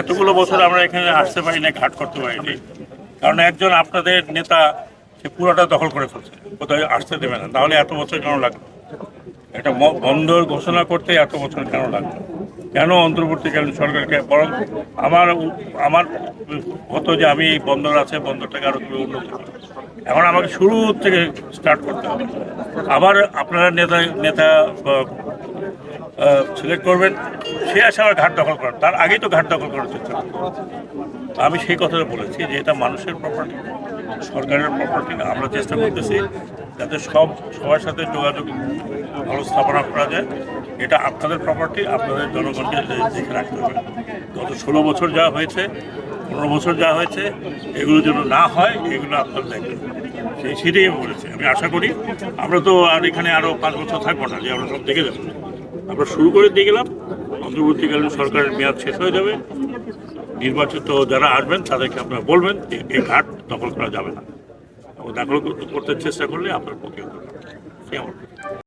এতগুলো বছর আমরা এখানে আসতে পারি না, ঘাট করতে পারিনি, কারণ একজন আপনাদের নেতা সে পুরোটা দখল করে ফেলছে, কোথায় আসতে দেবে না। তাহলে এত বছর কেন লাগলো? এটা বন্দর ঘোষণা করতে এত বছর কেন লাগলো? কেন অন্তর্বর্তীকালীন সরকারকে? বরং আমার আমার হতো যে আমি এই বন্দর আছে, বন্দরটাকে আরো একটু উন্নত করি। এখন আমাকে শুরু থেকে স্টার্ট করতে হবে। আবার আপনারা নেতা নেতা সিলেক্ট করবেন, সে আসে আবার ঘাট দখল করেন, তার আগেই তো ঘাট দখল করার চেষ্টা করতে। আমি সেই কথাটা বলেছি যে এটা মানুষের প্রপার্টি, সরকারের প্রপার্টি না। আমরা চেষ্টা করতেছি যাতে সবার সাথে যোগাযোগ ভালো স্থাপনা করা যায়। এটা আপনাদের প্রপার্টি, আপনাদের জনগণকে দেখে রাখতে হবে। গত 16 বছর যা হয়েছে, 15 বছর যা হয়েছে, এগুলো যেন না হয়, এগুলো আপনারা দেখবেন। সেটাই আমি বলেছি। আমি আশা করি আমরা তো আর এখানে আরও 5 বছর থাকবো না যে আমরা সব দেখে যাবো। আমরা শুরু করে দিয়ে গেলাম, অন্তর্বর্তীকালীন সরকারের মেয়াদ শেষ হয়ে যাবে। নির্বাচিত যারা আসবেন তাদেরকে আপনারা বলবেন যে এই ঘাট দখল করা যাবে না, এবং দখল করতে চেষ্টা করলে আপনার পক্ষে সে আমার